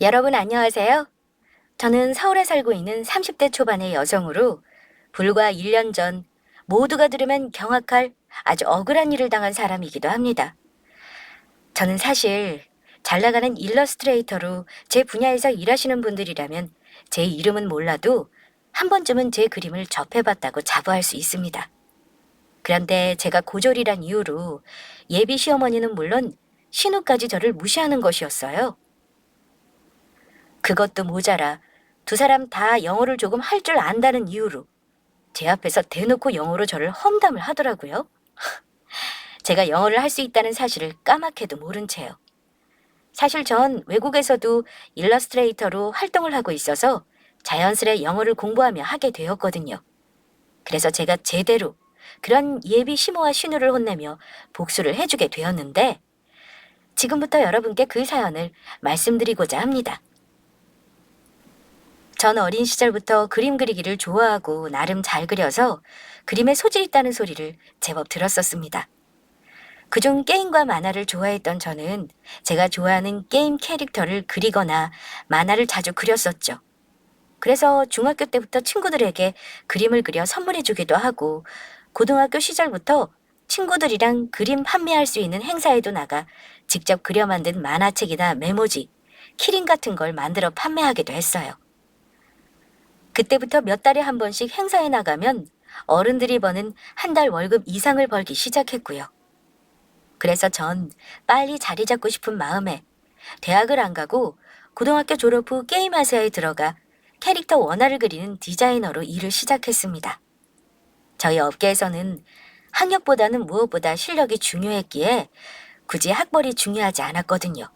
여러분 안녕하세요. 저는 서울에 살고 있는 30대 초반의 여성으로 불과 1년 전 모두가 들으면 경악할 아주 억울한 일을 당한 사람이기도 합니다. 저는 사실 잘 나가는 일러스트레이터로 제 분야에서 일하시는 분들이라면 제 이름은 몰라도 한 번쯤은 제 그림을 접해봤다고 자부할 수 있습니다. 그런데 제가 고졸이란 이유로 예비 시어머니는 물론 신우까지 저를 무시하는 것이었어요. 그것도 모자라 두 사람 다 영어를 조금 할 줄 안다는 이유로 제 앞에서 대놓고 영어로 저를 험담을 하더라고요. 제가 영어를 할 수 있다는 사실을 까맣게도 모른 채요. 사실 전 외국에서도 일러스트레이터로 활동을 하고 있어서 자연스레 영어를 공부하며 하게 되었거든요. 그래서 제가 제대로 그런 예비 시모와 신우를 혼내며 복수를 해주게 되었는데 지금부터 여러분께 그 사연을 말씀드리고자 합니다. 전 어린 시절부터 그림 그리기를 좋아하고 나름 잘 그려서 그림에 소질 있다는 소리를 제법 들었었습니다. 그중 게임과 만화를 좋아했던 저는 제가 좋아하는 게임 캐릭터를 그리거나 만화를 자주 그렸었죠. 그래서 중학교 때부터 친구들에게 그림을 그려 선물해주기도 하고 고등학교 시절부터 친구들이랑 그림 판매할 수 있는 행사에도 나가 직접 그려 만든 만화책이나 메모지, 키링 같은 걸 만들어 판매하기도 했어요. 그때부터 몇 달에 한 번씩 행사에 나가면 어른들이 버는 한 달 월급 이상을 벌기 시작했고요. 그래서 전 빨리 자리 잡고 싶은 마음에 대학을 안 가고 고등학교 졸업 후 게임 회사에 들어가 캐릭터 원화를 그리는 디자이너로 일을 시작했습니다. 저희 업계에서는 학력보다는 무엇보다 실력이 중요했기에 굳이 학벌이 중요하지 않았거든요.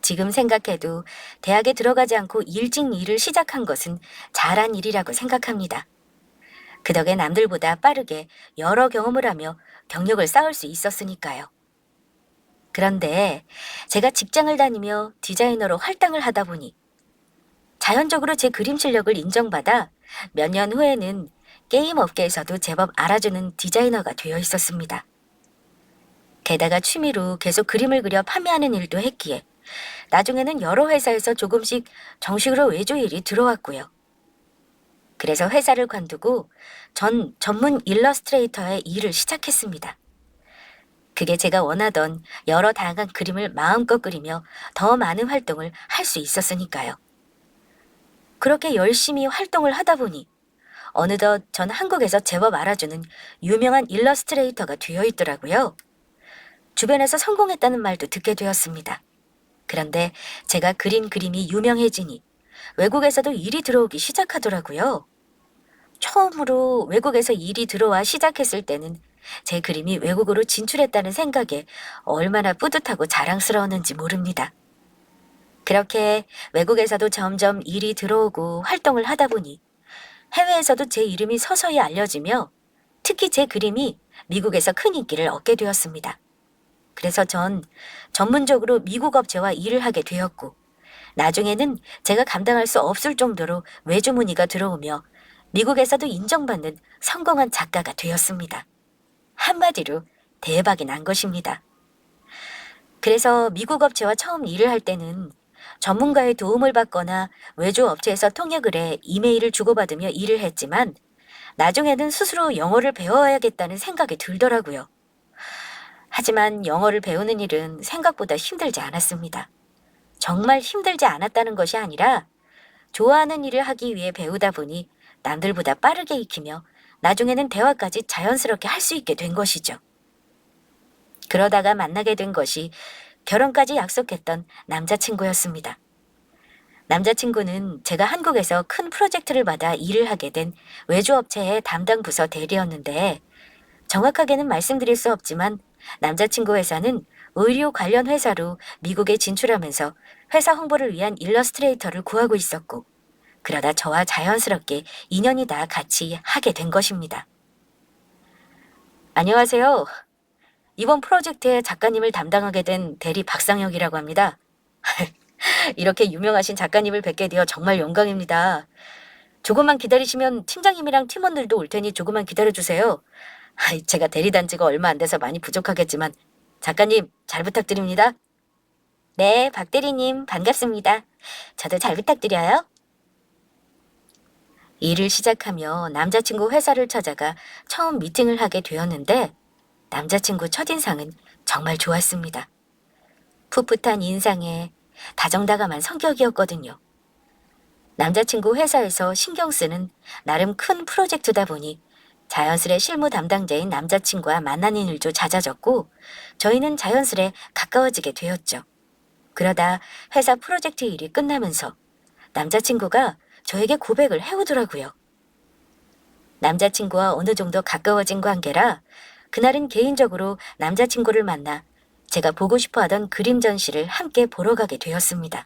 지금 생각해도 대학에 들어가지 않고 일찍 일을 시작한 것은 잘한 일이라고 생각합니다. 그 덕에 남들보다 빠르게 여러 경험을 하며 경력을 쌓을 수 있었으니까요. 그런데 제가 직장을 다니며 디자이너로 활동을 하다 보니 자연적으로 제 그림 실력을 인정받아 몇 년 후에는 게임 업계에서도 제법 알아주는 디자이너가 되어 있었습니다. 게다가 취미로 계속 그림을 그려 판매하는 일도 했기에 나중에는 여러 회사에서 조금씩 정식으로 외주 일이 들어왔고요. 그래서 회사를 관두고 전 전문 일러스트레이터의 일을 시작했습니다. 그게 제가 원하던 여러 다양한 그림을 마음껏 그리며 더 많은 활동을 할 수 있었으니까요. 그렇게 열심히 활동을 하다 보니 어느덧 전 한국에서 제법 알아주는 유명한 일러스트레이터가 되어 있더라고요. 주변에서 성공했다는 말도 듣게 되었습니다. 그런데 제가 그린 그림이 유명해지니 외국에서도 일이 들어오기 시작하더라고요. 처음으로 외국에서 일이 들어와 시작했을 때는 제 그림이 외국으로 진출했다는 생각에 얼마나 뿌듯하고 자랑스러웠는지 모릅니다. 그렇게 외국에서도 점점 일이 들어오고 활동을 하다 보니 해외에서도 제 이름이 서서히 알려지며 특히 제 그림이 미국에서 큰 인기를 얻게 되었습니다. 그래서 전 전문적으로 미국 업체와 일을 하게 되었고 나중에는 제가 감당할 수 없을 정도로 외주 문의가 들어오며 미국에서도 인정받는 성공한 작가가 되었습니다. 한마디로 대박이 난 것입니다. 그래서 미국 업체와 처음 일을 할 때는 전문가의 도움을 받거나 외주 업체에서 통역을 해 이메일을 주고받으며 일을 했지만 나중에는 스스로 영어를 배워야겠다는 생각이 들더라고요. 하지만 영어를 배우는 일은 생각보다 힘들지 않았습니다. 정말 힘들지 않았다는 것이 아니라 좋아하는 일을 하기 위해 배우다 보니 남들보다 빠르게 익히며 나중에는 대화까지 자연스럽게 할 수 있게 된 것이죠. 그러다가 만나게 된 것이 결혼까지 약속했던 남자친구였습니다. 남자친구는 제가 한국에서 큰 프로젝트를 받아 일을 하게 된 외주업체의 담당 부서 대리였는데 정확하게는 말씀드릴 수 없지만 남자친구 회사는 의료 관련 회사로 미국에 진출하면서 회사 홍보를 위한 일러스트레이터를 구하고 있었고 그러다 저와 자연스럽게 인연이 다 같이 하게 된 것입니다. 안녕하세요. 이번 프로젝트의 작가님을 담당하게 된 대리 박상혁이라고 합니다. 이렇게 유명하신 작가님을 뵙게 되어 정말 영광입니다. 조금만 기다리시면 팀장님이랑 팀원들도 올 테니 조금만 기다려주세요. 제가 대리 단지가 얼마 안 돼서 많이 부족하겠지만 작가님 잘 부탁드립니다. 네, 박 대리님 반갑습니다. 저도 잘 부탁드려요. 일을 시작하며 남자친구 회사를 찾아가 처음 미팅을 하게 되었는데 남자친구 첫인상은 정말 좋았습니다. 풋풋한 인상에 다정다감한 성격이었거든요. 남자친구 회사에서 신경 쓰는 나름 큰 프로젝트다 보니 자연스레 실무 담당자인 남자친구와 만나는 일도 잦아졌고 저희는 자연스레 가까워지게 되었죠. 그러다 회사 프로젝트 일이 끝나면서 남자친구가 저에게 고백을 해오더라고요. 남자친구와 어느 정도 가까워진 관계라 그날은 개인적으로 남자친구를 만나 제가 보고 싶어 하던 그림 전시를 함께 보러 가게 되었습니다.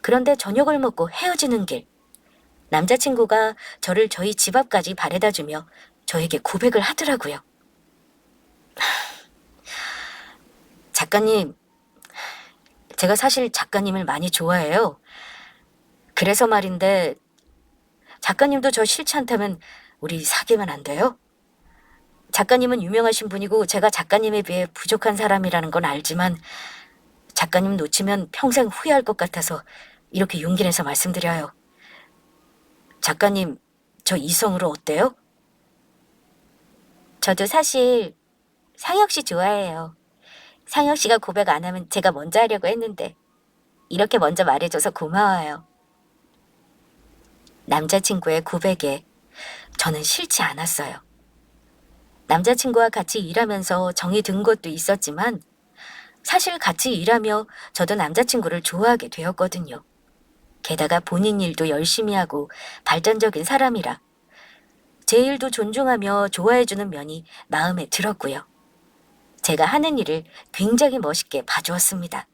그런데 저녁을 먹고 헤어지는 길, 남자친구가 저를 저희 집 앞까지 바래다 주며 저에게 고백을 하더라고요. 작가님, 제가 사실 작가님을 많이 좋아해요. 그래서 말인데 작가님도 저 싫지 않다면 우리 사귀면 안 돼요? 작가님은 유명하신 분이고 제가 작가님에 비해 부족한 사람이라는 건 알지만 작가님 놓치면 평생 후회할 것 같아서 이렇게 용기 내서 말씀드려요. 작가님, 저 이성으로 어때요? 저도 사실 상혁 씨 좋아해요. 상혁 씨가 고백 안 하면 제가 먼저 하려고 했는데 이렇게 먼저 말해줘서 고마워요. 남자친구의 고백에 저는 싫지 않았어요. 남자친구와 같이 일하면서 정이 든 것도 있었지만 사실 같이 일하며 저도 남자친구를 좋아하게 되었거든요. 게다가 본인 일도 열심히 하고 발전적인 사람이라 제 일도 존중하며 좋아해주는 면이 마음에 들었고요. 제가 하는 일을 굉장히 멋있게 봐주었습니다.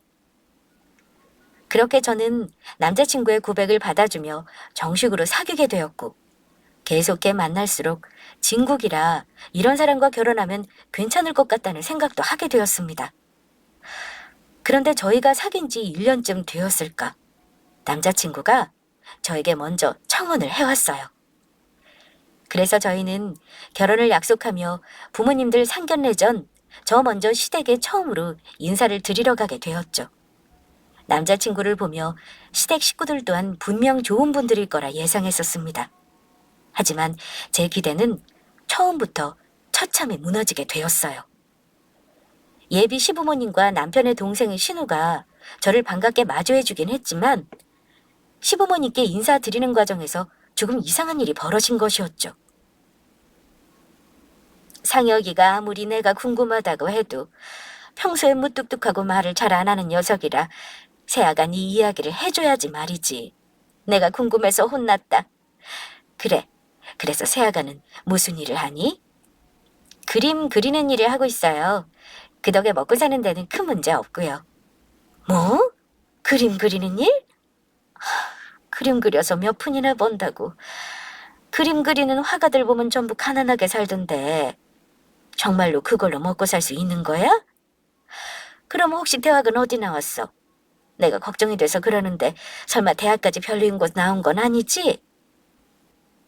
그렇게 저는 남자친구의 고백을 받아주며 정식으로 사귀게 되었고 계속해 만날수록 진국이라 이런 사람과 결혼하면 괜찮을 것 같다는 생각도 하게 되었습니다. 그런데 저희가 사귄 지 1년쯤 되었을까? 남자친구가 저에게 먼저 청혼을 해왔어요. 그래서 저희는 결혼을 약속하며 부모님들 상견례 전 저 먼저 시댁에 처음으로 인사를 드리러 가게 되었죠. 남자친구를 보며 시댁 식구들 또한 분명 좋은 분들일 거라 예상했었습니다. 하지만 제 기대는 처음부터 처참히 무너지게 되었어요. 예비 시부모님과 남편의 동생의 신우가 저를 반갑게 마주해주긴 했지만 시부모님께 인사드리는 과정에서 조금 이상한 일이 벌어진 것이었죠. 상혁이가 아무리 내가 궁금하다고 해도 평소에 무뚝뚝하고 말을 잘 안 하는 녀석이라 새아가 네 이야기를 해줘야지 말이지. 내가 궁금해서 혼났다. 그래, 그래서 새아가는 무슨 일을 하니? 그림 그리는 일을 하고 있어요. 그 덕에 먹고 사는 데는 큰 문제 없고요. 뭐? 그림 그리는 일? 그림 그려서 몇 푼이나 번다고. 그림 그리는 화가들 보면 전부 가난하게 살던데 정말로 그걸로 먹고 살 수 있는 거야? 그럼 혹시 대학은 어디 나왔어? 내가 걱정이 돼서 그러는데 설마 대학까지 별로인 곳 나온 건 아니지?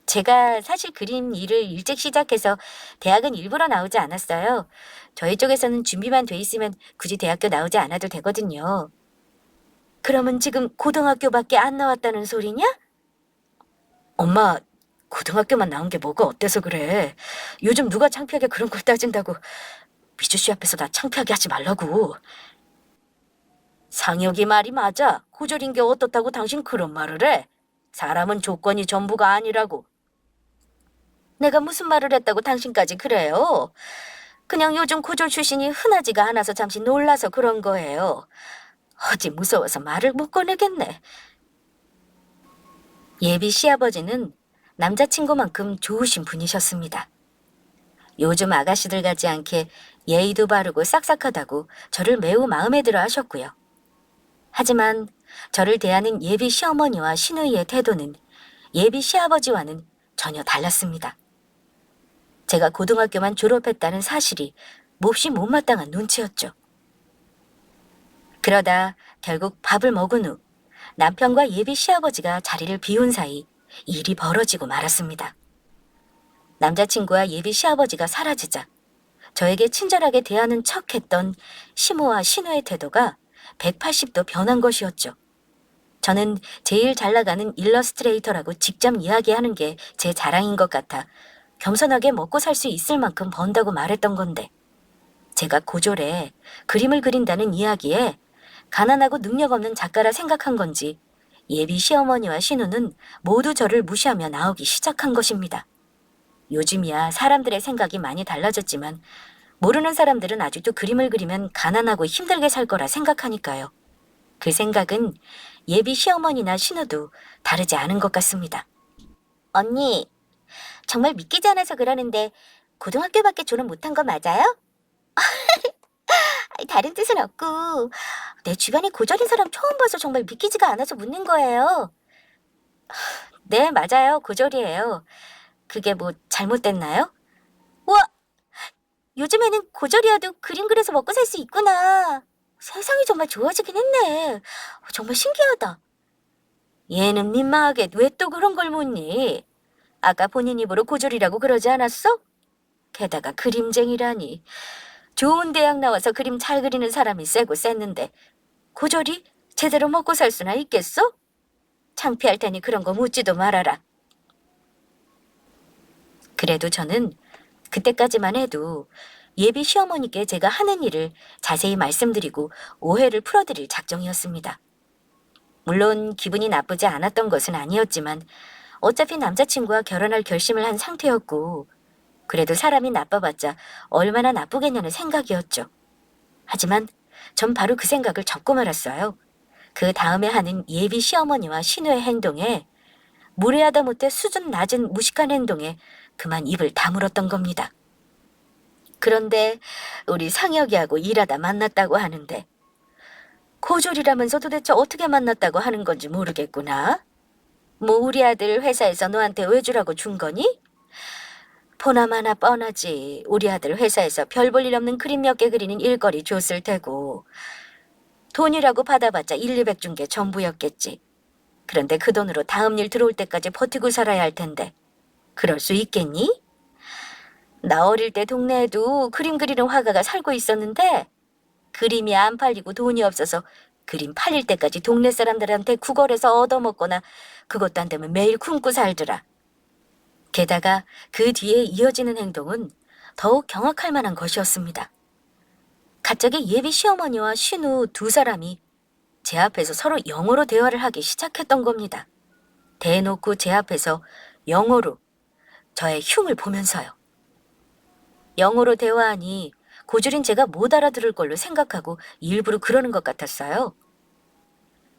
제가 사실 그림 일을 일찍 시작해서 대학은 일부러 나오지 않았어요. 저희 쪽에서는 준비만 돼 있으면 굳이 대학교 나오지 않아도 되거든요. 그러면 지금 고등학교밖에 안 나왔다는 소리냐? 엄마, 고등학교만 나온 게 뭐가 어때서 그래? 요즘 누가 창피하게 그런 걸 따진다고. 미주 씨 앞에서 나 창피하게 하지 말라고. 상혁이 말이 맞아. 고졸인 게 어떻다고 당신 그런 말을 해? 사람은 조건이 전부가 아니라고. 내가 무슨 말을 했다고 당신까지 그래요? 그냥 요즘 고졸 출신이 흔하지가 않아서 잠시 놀라서 그런 거예요. 어찌 무서워서 말을 못 꺼내겠네. 예비 시아버지는 남자친구만큼 좋으신 분이셨습니다. 요즘 아가씨들 같지 않게 예의도 바르고 싹싹하다고 저를 매우 마음에 들어 하셨고요. 하지만 저를 대하는 예비 시어머니와 시누이의 태도는 예비 시아버지와는 전혀 달랐습니다. 제가 고등학교만 졸업했다는 사실이 몹시 못마땅한 눈치였죠. 그러다 결국 밥을 먹은 후 남편과 예비 시아버지가 자리를 비운 사이 일이 벌어지고 말았습니다. 남자친구와 예비 시아버지가 사라지자 저에게 친절하게 대하는 척했던 시모와 신우의 태도가 180도 변한 것이었죠. 저는 제일 잘 나가는 일러스트레이터라고 직접 이야기하는 게 제 자랑인 것 같아 겸손하게 먹고 살 수 있을 만큼 번다고 말했던 건데, 제가 고졸에 그림을 그린다는 이야기에 가난하고 능력 없는 작가라 생각한 건지 예비 시어머니와 신우는 모두 저를 무시하며 나오기 시작한 것입니다. 요즘이야 사람들의 생각이 많이 달라졌지만 모르는 사람들은 아직도 그림을 그리면 가난하고 힘들게 살 거라 생각하니까요. 그 생각은 예비 시어머니나 신우도 다르지 않은 것 같습니다. 언니, 정말 믿기지 않아서 그러는데 고등학교밖에 졸업 못한 거 맞아요? 다른 뜻은 없고 내 주변에 고졸인 사람 처음 봐서 정말 믿기지가 않아서 묻는 거예요. 네, 맞아요. 고졸이에요. 그게 뭐 잘못됐나요? 우와, 요즘에는 고졸이어도 그림 그려서 먹고 살 수 있구나. 세상이 정말 좋아지긴 했네. 정말 신기하다. 얘는 민망하게 왜 또 그런 걸 묻니? 아까 본인 입으로 고졸이라고 그러지 않았어? 게다가 그림쟁이라니. 좋은 대학 나와서 그림 잘 그리는 사람이 세고 셌는데 고졸이 제대로 먹고 살 수나 있겠어? 창피할 테니 그런 거 묻지도 말아라. 그래도 저는 그때까지만 해도 예비 시어머니께 제가 하는 일을 자세히 말씀드리고 오해를 풀어드릴 작정이었습니다. 물론 기분이 나쁘지 않았던 것은 아니었지만 어차피 남자친구와 결혼할 결심을 한 상태였고, 그래도 사람이 나빠봤자 얼마나 나쁘겠냐는 생각이었죠. 하지만 전 바로 그 생각을 접고 말았어요. 그 다음에 하는 예비 시어머니와 신우의 행동에, 무례하다 못해 수준 낮은 무식한 행동에 그만 입을 다물었던 겁니다. 그런데 우리 상혁이하고 일하다 만났다고 하는데, 고졸이라면서 도대체 어떻게 만났다고 하는 건지 모르겠구나. 뭐 우리 아들 회사에서 너한테 외주라고 준 거니? 보나마나 뻔하지. 우리 아들 회사에서 별 볼 일 없는 그림 몇 개 그리는 일거리 줬을 테고 돈이라고 받아봤자 1, 200 준 게 전부였겠지. 그런데 그 돈으로 다음 일 들어올 때까지 버티고 살아야 할 텐데 그럴 수 있겠니? 나 어릴 때 동네에도 그림 그리는 화가가 살고 있었는데 그림이 안 팔리고 돈이 없어서 그림 팔릴 때까지 동네 사람들한테 구걸해서 얻어먹거나 그것도 안 되면 매일 굶고 살더라. 게다가 그 뒤에 이어지는 행동은 더욱 경악할 만한 것이었습니다. 갑자기 예비 시어머니와 신우 두 사람이 제 앞에서 서로 영어로 대화를 하기 시작했던 겁니다. 대놓고 제 앞에서 영어로 저의 흉을 보면서요. 영어로 대화하니 고졸인 제가 못 알아들을 걸로 생각하고 일부러 그러는 것 같았어요.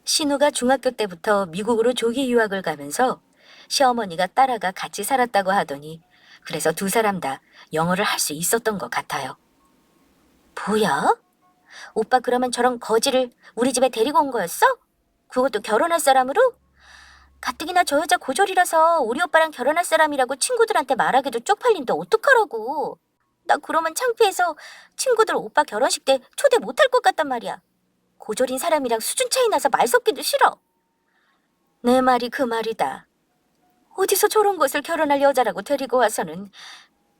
신우가 중학교 때부터 미국으로 조기 유학을 가면서 시어머니가 따라가 같이 살았다고 하더니 그래서 두 사람 다 영어를 할 수 있었던 것 같아요. 뭐야? 오빠 그러면 저런 거지를 우리 집에 데리고 온 거였어? 그것도 결혼할 사람으로? 가뜩이나 저 여자 고졸이라서 우리 오빠랑 결혼할 사람이라고 친구들한테 말하기도 쪽팔린데 어떡하라고. 나 그러면 창피해서 친구들 오빠 결혼식 때 초대 못할 것 같단 말이야. 고졸인 사람이랑 수준 차이 나서 말 섞기도 싫어. 내 말이 그 말이다. 어디서 저런 것을 결혼할 여자라고 데리고 와서는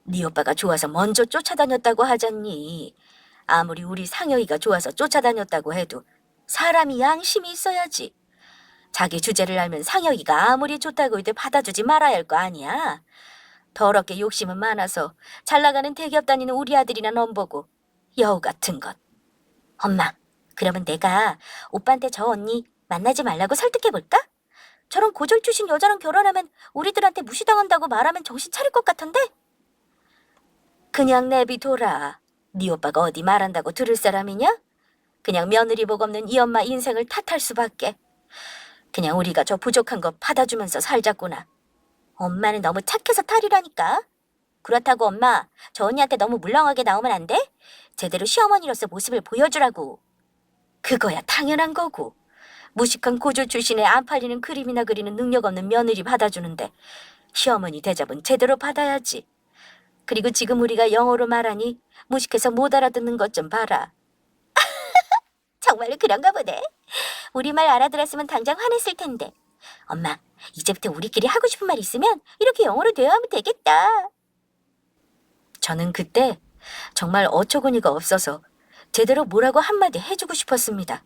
네 오빠가 좋아서 먼저 쫓아다녔다고 하잖니. 아무리 우리 상여이가 좋아서 쫓아다녔다고 해도 사람이 양심이 있어야지. 자기 주제를 알면 상여이가 아무리 좋다고 해도 받아주지 말아야 할 거 아니야. 더럽게 욕심은 많아서 잘 나가는 대기업 다니는 우리 아들이나 넘보고 여우 같은 것. 엄마, 그러면 내가 오빠한테 저 언니 만나지 말라고 설득해볼까? 저런 고졸 출신 여자랑 결혼하면 우리들한테 무시당한다고 말하면 정신 차릴 것 같은데? 그냥 내비둬라. 네 오빠가 어디 말한다고 들을 사람이냐? 그냥 며느리 복 없는 이 엄마 인생을 탓할 수밖에. 그냥 우리가 저 부족한 거 받아주면서 살자꾸나. 엄마는 너무 착해서 탈이라니까. 그렇다고 엄마, 저 언니한테 너무 물렁하게 나오면 안 돼? 제대로 시어머니로서 모습을 보여주라고. 그거야 당연한 거고. 무식한 고졸 출신에 안 팔리는 그림이나 그리는 능력 없는 며느리 받아주는데 시어머니 대접은 제대로 받아야지. 그리고 지금 우리가 영어로 말하니 무식해서 못 알아듣는 것 좀 봐라. 정말로 그런가 보네. 우리말 알아들었으면 당장 화냈을 텐데. 엄마, 이제부터 우리끼리 하고 싶은 말 있으면 이렇게 영어로 대화하면 되겠다. 저는 그때 정말 어처구니가 없어서 제대로 뭐라고 한마디 해주고 싶었습니다.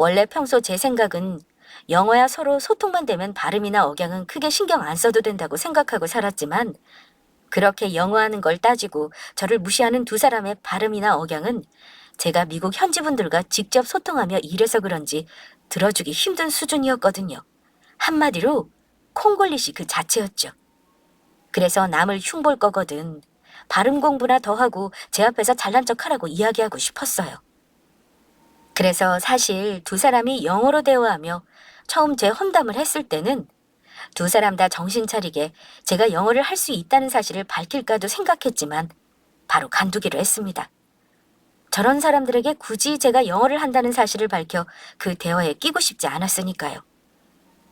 원래 평소 제 생각은 영어야 서로 소통만 되면 발음이나 억양은 크게 신경 안 써도 된다고 생각하고 살았지만 그렇게 영어하는 걸 따지고 저를 무시하는 두 사람의 발음이나 억양은 제가 미국 현지 분들과 직접 소통하며 일해서 그런지 들어주기 힘든 수준이었거든요. 한마디로 콩글리시 그 자체였죠. 그래서 남을 흉볼 거거든 발음 공부나 더 하고 제 앞에서 잘난 척하라고 이야기하고 싶었어요. 그래서 사실 두 사람이 영어로 대화하며 처음 제 험담을 했을 때는 두 사람 다 정신 차리게 제가 영어를 할 수 있다는 사실을 밝힐까도 생각했지만 바로 간두기로 했습니다. 저런 사람들에게 굳이 제가 영어를 한다는 사실을 밝혀 그 대화에 끼고 싶지 않았으니까요.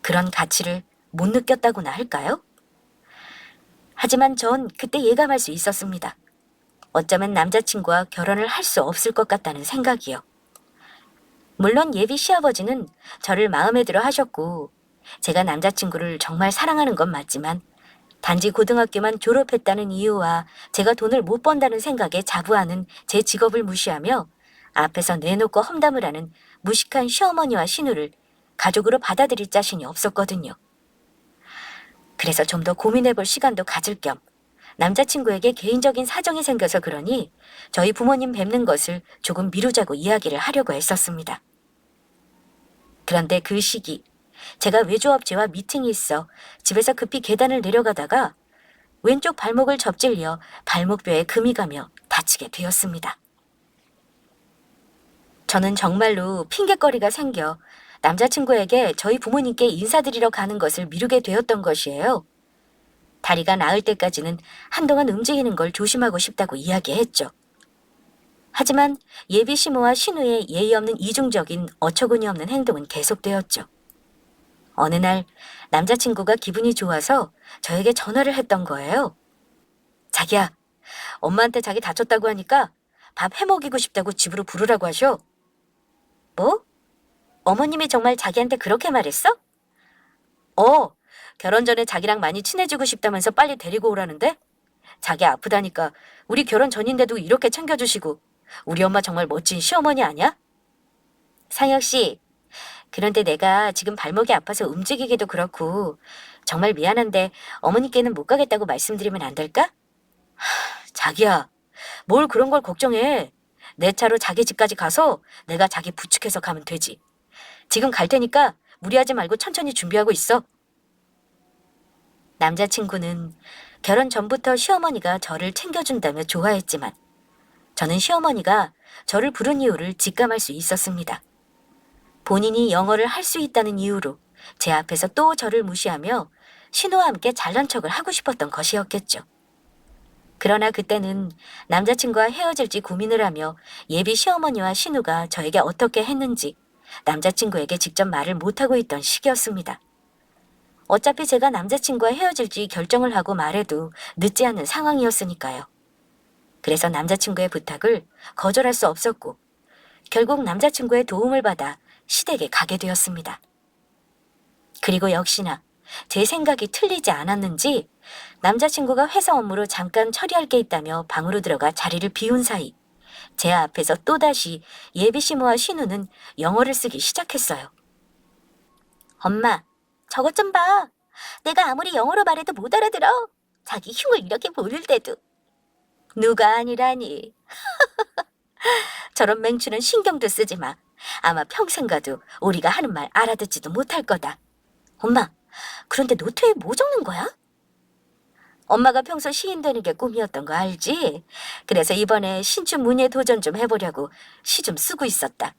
그런 가치를 못 느꼈다고나 할까요? 하지만 전 그때 예감할 수 있었습니다. 어쩌면 남자친구와 결혼을 할 수 없을 것 같다는 생각이요. 물론 예비 시아버지는 저를 마음에 들어 하셨고 제가 남자친구를 정말 사랑하는 건 맞지만 단지 고등학교만 졸업했다는 이유와 제가 돈을 못 번다는 생각에 자부하는 제 직업을 무시하며 앞에서 내놓고 험담을 하는 무식한 시어머니와 시누를 가족으로 받아들일 자신이 없었거든요. 그래서 좀 더 고민해볼 시간도 가질 겸 남자친구에게 개인적인 사정이 생겨서 그러니 저희 부모님 뵙는 것을 조금 미루자고 이야기를 하려고 했었습니다. 그런데 그 시기 제가 외주업체와 미팅이 있어 집에서 급히 계단을 내려가다가 왼쪽 발목을 접질려 발목뼈에 금이 가며 다치게 되었습니다. 저는 정말로 핑곗거리가 생겨 남자친구에게 저희 부모님께 인사드리러 가는 것을 미루게 되었던 것이에요. 다리가 나을 때까지는 한동안 움직이는 걸 조심하고 싶다고 이야기했죠. 하지만 예비 시모와 신우의 예의 없는 이중적인 어처구니 없는 행동은 계속되었죠. 어느 날 남자친구가 기분이 좋아서 저에게 전화를 했던 거예요. 자기야, 엄마한테 자기 다쳤다고 하니까 밥 해먹이고 싶다고 집으로 부르라고 하셔. 뭐? 어머님이 정말 자기한테 그렇게 말했어? 결혼 전에 자기랑 많이 친해지고 싶다면서 빨리 데리고 오라는데? 자기 아프다니까 우리 결혼 전인데도 이렇게 챙겨주시고 우리 엄마 정말 멋진 시어머니 아니야? 상혁 씨, 그런데 내가 지금 발목이 아파서 움직이기도 그렇고 정말 미안한데 어머니께는 못 가겠다고 말씀드리면 안 될까? 자기야, 뭘 그런 걸 걱정해. 내 차로 자기 집까지 가서 내가 자기 부축해서 가면 되지. 지금 갈 테니까 무리하지 말고 천천히 준비하고 있어. 남자친구는 결혼 전부터 시어머니가 저를 챙겨준다며 좋아했지만 저는 시어머니가 저를 부른 이유를 직감할 수 있었습니다. 본인이 영어를 할 수 있다는 이유로 제 앞에서 또 저를 무시하며 신우와 함께 잘난 척을 하고 싶었던 것이었겠죠. 그러나 그때는 남자친구와 헤어질지 고민을 하며 예비 시어머니와 신우가 저에게 어떻게 했는지 남자친구에게 직접 말을 못하고 있던 시기였습니다. 어차피 제가 남자친구와 헤어질지 결정을 하고 말해도 늦지 않은 상황이었으니까요. 그래서 남자친구의 부탁을 거절할 수 없었고 결국 남자친구의 도움을 받아 시댁에 가게 되었습니다. 그리고 역시나 제 생각이 틀리지 않았는지 남자친구가 회사 업무로 잠깐 처리할 게 있다며 방으로 들어가 자리를 비운 사이 제 앞에서 또다시 예비 시모와 신우는 영어를 쓰기 시작했어요. 엄마, 저것 좀 봐. 내가 아무리 영어로 말해도 못 알아들어. 자기 흉을 이렇게 보일 때도. 누가 아니라니. 저런 맹추는 신경도 쓰지 마. 아마 평생 가도 우리가 하는 말 알아듣지도 못할 거다. 엄마, 그런데 노트에 뭐 적는 거야? 엄마가 평소 시인 되는 게 꿈이었던 거 알지? 그래서 이번에 신춘 문예 도전 좀 해보려고 시 좀 쓰고 있었다.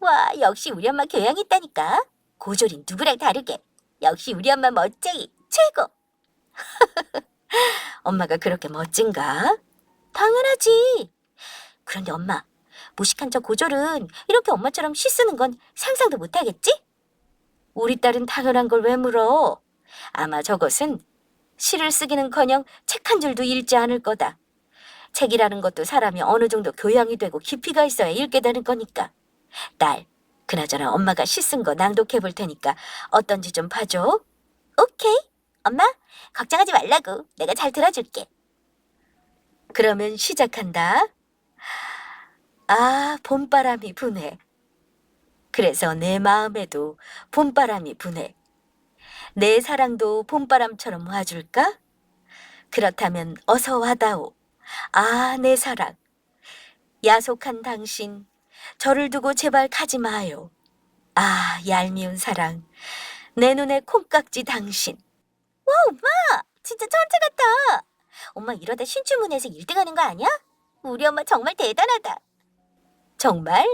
와, 역시 우리 엄마 교양 있다니까. 고졸인 누구랑 다르게. 역시 우리 엄마 멋쟁이 최고. 엄마가 그렇게 멋진가? 당연하지. 그런데 엄마, 무식한 저 고졸은 이렇게 엄마처럼 시 쓰는 건 상상도 못하겠지? 우리 딸은 당연한 걸 왜 물어? 아마 저것은 시를 쓰기는커녕 책 한 줄도 읽지 않을 거다. 책이라는 것도 사람이 어느 정도 교양이 되고 깊이가 있어야 읽게 되는 거니까. 딸, 그나저나 엄마가 시 쓴 거 낭독해 볼 테니까 어떤지 좀 봐줘. 오케이. 엄마, 걱정하지 말라고. 내가 잘 들어줄게. 그러면 시작한다. 아, 봄바람이 부네. 그래서 내 마음에도 봄바람이 부네. 내 사랑도 봄바람처럼 와줄까? 그렇다면 어서 와다오. 아, 내 사랑. 야속한 당신, 저를 두고 제발 가지 마요. 아, 얄미운 사랑. 내 눈에 콩깍지 당신. 와, 엄마! 진짜 천재 같아. 엄마 이러다 신춘문예에서 1등 하는 거 아니야? 우리 엄마 정말 대단하다. 정말?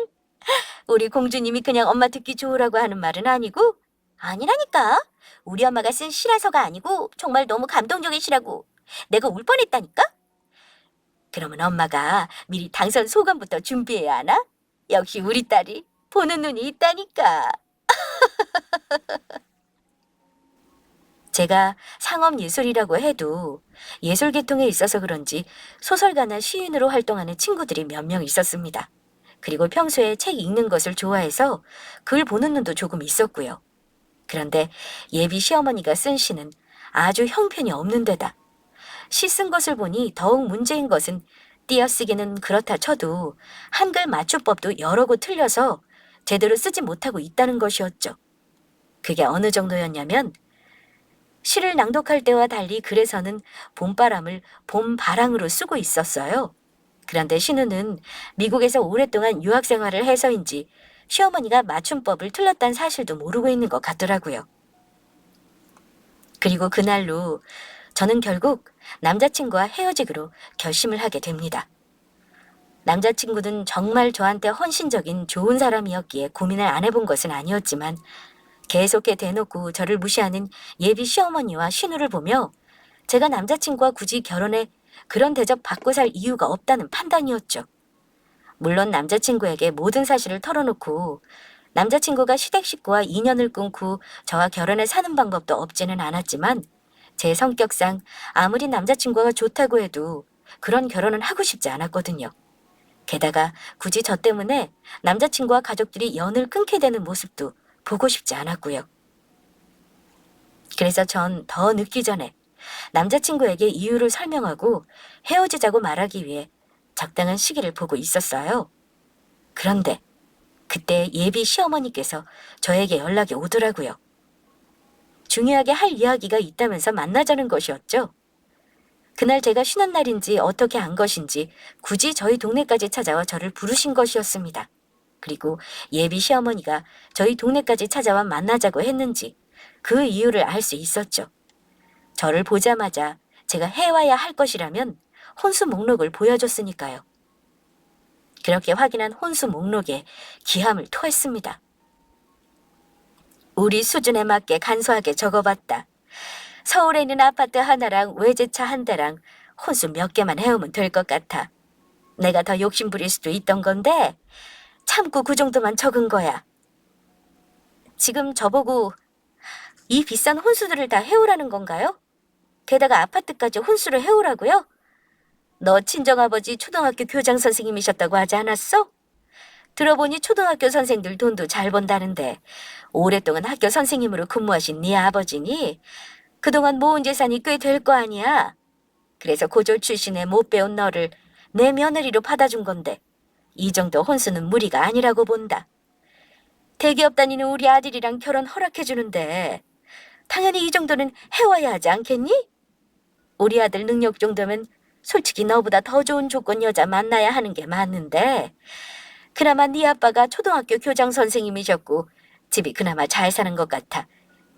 우리 공주님이 그냥 엄마 듣기 좋으라고 하는 말은 아니고? 아니라니까. 우리 엄마가 쓴 시라서가 아니고 정말 너무 감동적인 시라고. 내가 울 뻔했다니까? 그러면 엄마가 미리 당선 소감부터 준비해야 하나? 역시 우리 딸이 보는 눈이 있다니까. 제가 상업예술이라고 해도 예술 계통에 있어서 그런지 소설가나 시인으로 활동하는 친구들이 몇 명 있었습니다. 그리고 평소에 책 읽는 것을 좋아해서 글 보는 눈도 조금 있었고요. 그런데 예비 시어머니가 쓴 시는 아주 형편이 없는 데다 시 쓴 것을 보니 더욱 문제인 것은 띄어쓰기는 그렇다 쳐도 한글 맞춤법도 여러 곳 틀려서 제대로 쓰지 못하고 있다는 것이었죠. 그게 어느 정도였냐면 시를 낭독할 때와 달리 글에서는 봄바람을 봄바랑으로 쓰고 있었어요. 그런데 신우는 미국에서 오랫동안 유학 생활을 해서인지 시어머니가 맞춤법을 틀렸다는 사실도 모르고 있는 것 같더라고요. 그리고 그날로 저는 결국 남자친구와 헤어지기로 결심을 하게 됩니다. 남자친구는 정말 저한테 헌신적인 좋은 사람이었기에 고민을 안 해본 것은 아니었지만 계속해 대놓고 저를 무시하는 예비 시어머니와 신우를 보며 제가 남자친구와 굳이 결혼해 그런 대접 받고 살 이유가 없다는 판단이었죠. 물론 남자친구에게 모든 사실을 털어놓고 남자친구가 시댁 식구와 인연을 끊고 저와 결혼해 사는 방법도 없지는 않았지만 제 성격상 아무리 남자친구가 좋다고 해도 그런 결혼은 하고 싶지 않았거든요. 게다가 굳이 저 때문에 남자친구와 가족들이 연을 끊게 되는 모습도 보고 싶지 않았고요. 그래서 전 더 늦기 전에 남자친구에게 이유를 설명하고 헤어지자고 말하기 위해 적당한 시기를 보고 있었어요. 그런데 그때 예비 시어머니께서 저에게 연락이 오더라고요. 중요하게 할 이야기가 있다면서 만나자는 것이었죠. 그날 제가 쉬는 날인지 어떻게 한 것인지 굳이 저희 동네까지 찾아와 저를 부르신 것이었습니다. 그리고 예비 시어머니가 저희 동네까지 찾아와 만나자고 했는지 그 이유를 알 수 있었죠. 저를 보자마자 제가 해와야 할 것이라면 혼수 목록을 보여줬으니까요. 그렇게 확인한 혼수 목록에 기함을 토했습니다. 우리 수준에 맞게 간소하게 적어봤다. 서울에 있는 아파트 하나랑 외제차 한 대랑 혼수 몇 개만 해오면 될 것 같아. 내가 더 욕심 부릴 수도 있던 건데 참고 그 정도만 적은 거야. 지금 저보고 이 비싼 혼수들을 다 해오라는 건가요? 게다가 아파트까지 혼수를 해오라고요? 너 친정아버지 초등학교 교장 선생님이셨다고 하지 않았어? 들어보니 초등학교 선생들 돈도 잘 번다는데 오랫동안 학교 선생님으로 근무하신 네 아버지니 그동안 모은 재산이 꽤 될 거 아니야. 그래서 고졸 출신에 못 배운 너를 내 며느리로 받아준 건데 이 정도 혼수는 무리가 아니라고 본다. 대기업 다니는 우리 아들이랑 결혼 허락해주는데 당연히 이 정도는 해와야 하지 않겠니? 우리 아들 능력 정도면 솔직히 너보다 더 좋은 조건 여자 만나야 하는 게 맞는데 그나마 네 아빠가 초등학교 교장 선생님이셨고 집이 그나마 잘 사는 것 같아.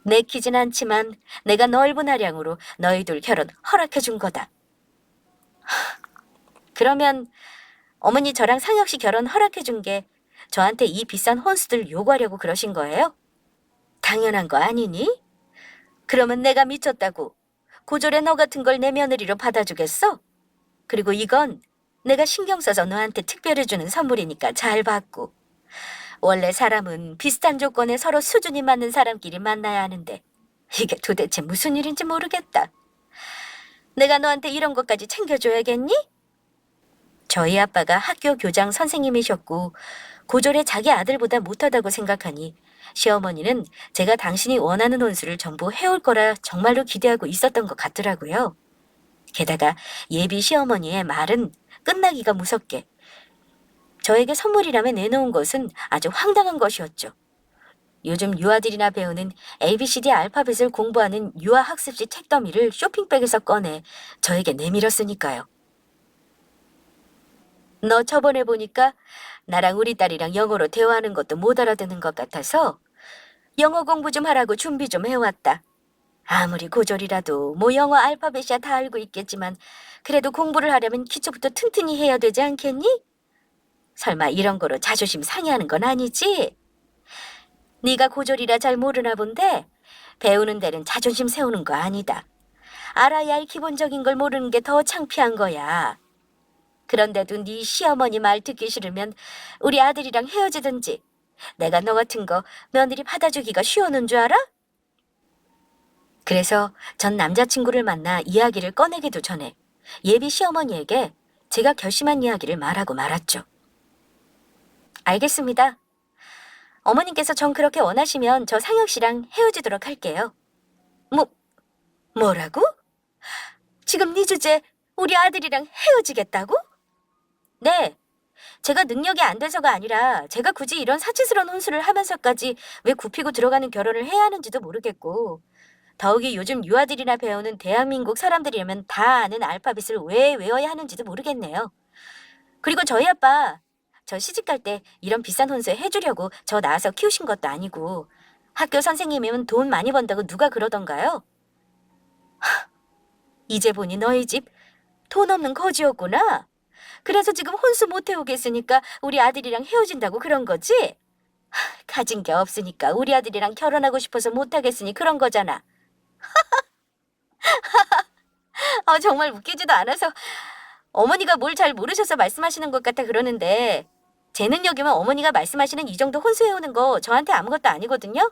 내키진 않지만 내가 넓은 아량으로 너희 둘 결혼 허락해준 거다. 그러면 어머니 저랑 상혁 씨 결혼 허락해준 게 저한테 이 비싼 혼수들 요구하려고 그러신 거예요? 당연한 거 아니니? 그러면 내가 미쳤다고 고졸에 너 같은 걸 내 며느리로 받아주겠어? 그리고 이건 내가 신경 써서 너한테 특별히 주는 선물이니까 잘 받고. 원래 사람은 비슷한 조건에 서로 수준이 맞는 사람끼리 만나야 하는데 이게 도대체 무슨 일인지 모르겠다. 내가 너한테 이런 것까지 챙겨줘야겠니? 저희 아빠가 학교 교장 선생님이셨고 고졸에 자기 아들보다 못하다고 생각하니 시어머니는 제가 당신이 원하는 혼수를 전부 해올 거라 정말로 기대하고 있었던 것 같더라고요. 게다가 예비 시어머니의 말은 끝나기가 무섭게 저에게 선물이라며 내놓은 것은 아주 황당한 것이었죠. 요즘 유아들이나 배우는 ABCD 알파벳을 공부하는 유아학습지 책더미를 쇼핑백에서 꺼내 저에게 내밀었으니까요. 너 저번에 보니까 나랑 우리 딸이랑 영어로 대화하는 것도 못 알아듣는 것 같아서 영어 공부 좀 하라고 준비 좀 해왔다. 아무리 고졸이라도 뭐 영어 알파벳이야 다 알고 있겠지만 그래도 공부를 하려면 기초부터 튼튼히 해야 되지 않겠니? 설마 이런 거로 자존심 상해하는 건 아니지? 네가 고졸이라 잘 모르나 본데 배우는 데는 자존심 세우는 거 아니다. 알아야 할 기본적인 걸 모르는 게 더 창피한 거야. 그런데도 네 시어머니 말 듣기 싫으면 우리 아들이랑 헤어지든지. 내가 너 같은 거 며느리 받아주기가 쉬우는 줄 알아? 그래서 전 남자친구를 만나 이야기를 꺼내기도 전에 예비 시어머니에게 제가 결심한 이야기를 말하고 말았죠. 알겠습니다. 어머님께서 전 그렇게 원하시면 저 상혁 씨랑 헤어지도록 할게요. 뭐라고? 지금 네 주제 우리 아들이랑 헤어지겠다고? 네. 제가 능력이 안 돼서가 아니라 제가 굳이 이런 사치스러운 혼수를 하면서까지 왜 굽히고 들어가는 결혼을 해야 하는지도 모르겠고 더욱이 요즘 유아들이나 배우는 대한민국 사람들이라면 다 아는 알파벳을 왜 외워야 하는지도 모르겠네요. 그리고 저희 아빠 저 시집갈 때 이런 비싼 혼수 해주려고 저 낳아서 키우신 것도 아니고 학교 선생님이면 돈 많이 번다고 누가 그러던가요? 이제 보니 너희 집 돈 없는 거지였구나. 그래서 지금 혼수 못 해오겠으니까 우리 아들이랑 헤어진다고 그런 거지? 가진 게 없으니까 우리 아들이랑 결혼하고 싶어서 못하겠으니 그런 거잖아. 정말 웃기지도 않아서 어머니가 뭘 잘 모르셔서 말씀하시는 것 같아 그러는데 제 능력이면 어머니가 말씀하시는 이 정도 혼수해오는 거 저한테 아무것도 아니거든요?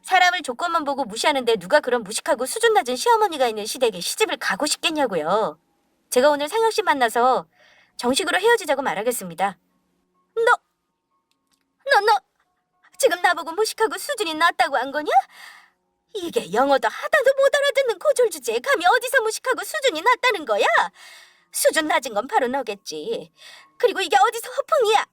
사람을 조건만 보고 무시하는데 누가 그런 무식하고 수준 낮은 시어머니가 있는 시댁에 시집을 가고 싶겠냐고요. 제가 오늘 상혁 씨 만나서 정식으로 헤어지자고 말하겠습니다. 너 지금 나보고 무식하고 수준이 낮다고 한 거냐? 이게 영어도 하나도 못 알아듣는 고졸 주제에 감히 어디서 무식하고 수준이 낮다는 거야? 수준 낮은 건 바로 너겠지. 그리고 이게 어디서 허풍이야?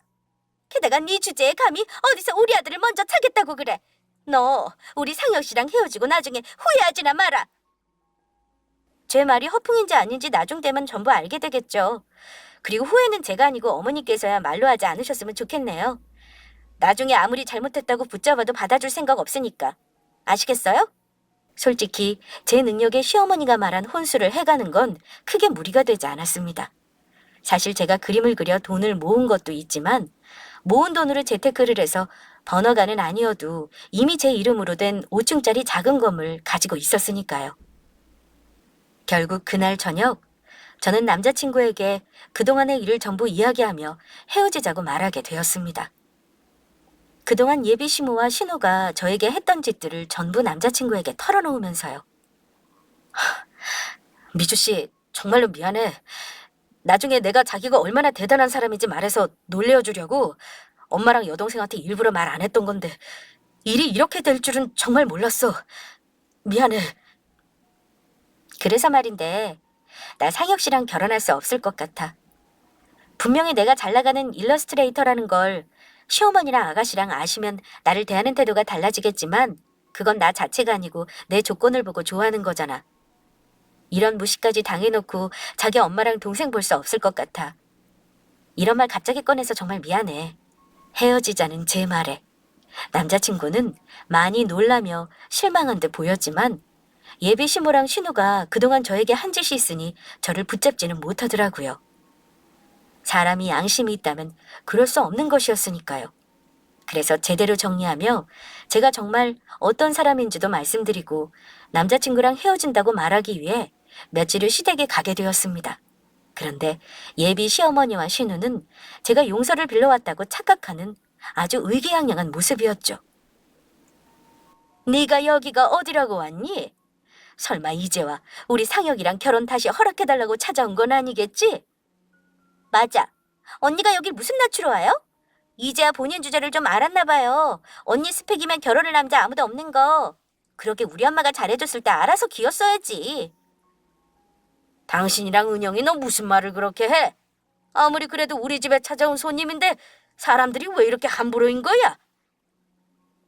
게다가 네 주제에 감히 어디서 우리 아들을 먼저 차겠다고 그래. 너 우리 상혁 씨랑 헤어지고 나중에 후회하지나 마라. 제 말이 허풍인지 아닌지 나중 되면 전부 알게 되겠죠. 그리고 후회는 제가 아니고 어머니께서야 말로 하지 않으셨으면 좋겠네요. 나중에 아무리 잘못했다고 붙잡아도 받아줄 생각 없으니까. 아시겠어요? 솔직히 제 능력에 시어머니가 말한 혼수를 해가는 건 크게 무리가 되지 않았습니다. 사실 제가 그림을 그려 돈을 모은 것도 있지만 모은 돈으로 재테크를 해서 번화가는 아니어도 이미 제 이름으로 된 5층짜리 작은 건물 가지고 있었으니까요. 결국 그날 저녁 저는 남자친구에게 그동안의 일을 전부 이야기하며 헤어지자고 말하게 되었습니다. 그동안 예비 시모와 신호가 저에게 했던 짓들을 전부 남자친구에게 털어놓으면서요. 미주 씨, 정말로 미안해. 나중에 내가 자기가 얼마나 대단한 사람인지 말해서 놀래어주려고 엄마랑 여동생한테 일부러 말 안 했던 건데 일이 이렇게 될 줄은 정말 몰랐어. 미안해. 그래서 말인데 나 상혁 씨랑 결혼할 수 없을 것 같아. 분명히 내가 잘 나가는 일러스트레이터라는 걸 시어머니랑 아가씨랑 아시면 나를 대하는 태도가 달라지겠지만 그건 나 자체가 아니고 내 조건을 보고 좋아하는 거잖아. 이런 무시까지 당해놓고 자기 엄마랑 동생 볼 수 없을 것 같아. 이런 말 갑자기 꺼내서 정말 미안해. 헤어지자는 제 말에 남자친구는 많이 놀라며 실망한 듯 보였지만 예비 시모랑 신우가 그동안 저에게 한 짓이 있으니 저를 붙잡지는 못하더라고요. 사람이 양심이 있다면 그럴 수 없는 것이었으니까요. 그래서 제대로 정리하며 제가 정말 어떤 사람인지도 말씀드리고 남자친구랑 헤어진다고 말하기 위해 며칠을 시댁에 가게 되었습니다. 그런데 예비 시어머니와 신우는 제가 용서를 빌려왔다고 착각하는 아주 의기양양한 모습이었죠. 네가 여기가 어디라고 왔니? 설마 이제와 우리 상혁이랑 결혼 다시 허락해달라고 찾아온 건 아니겠지? 맞아. 언니가 여길 무슨 낯으로 와요? 이제야 본인 주제를 좀 알았나 봐요. 언니 스펙이면 결혼할 남자 아무도 없는 거. 그러게 우리 엄마가 잘해줬을 때 알아서 기었어야지. 당신이랑 은영이 너 무슨 말을 그렇게 해? 아무리 그래도 우리 집에 찾아온 손님인데 사람들이 왜 이렇게 함부로인 거야?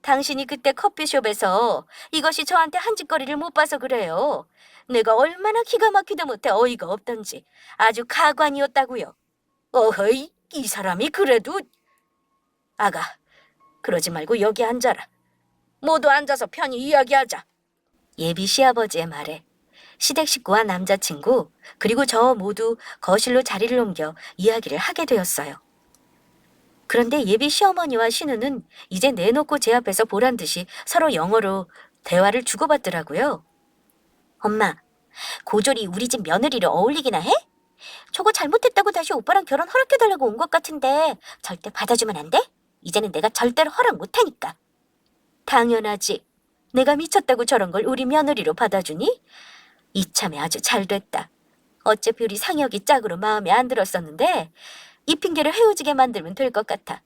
당신이 그때 커피숍에서 이것이 저한테 한 짓거리를 못 봐서 그래요. 내가 얼마나 기가 막히다 못해 어이가 없던지 아주 가관이었다고요. 어허이, 이 사람이 그래도... 아가, 그러지 말고 여기 앉아라. 모두 앉아서 편히 이야기하자. 예비 시아버지의 말에 시댁 식구와 남자친구 그리고 저 모두 거실로 자리를 옮겨 이야기를 하게 되었어요. 그런데 예비 시어머니와 신우는 이제 내놓고 제 앞에서 보란 듯이 서로 영어로 대화를 주고받더라고요. 엄마, 고졸이 우리 집 며느리를 어울리기나 해? 저거 잘못했다고 다시 오빠랑 결혼 허락해달라고 온 것 같은데 절대 받아주면 안 돼? 이제는 내가 절대로 허락 못하니까. 당연하지. 내가 미쳤다고 저런 걸 우리 며느리로 받아주니? 이참에 아주 잘 됐다. 어차피 우리 상혁이 짝으로 마음에 안 들었었는데 이 핑계를 헤어지게 만들면 될 것 같아.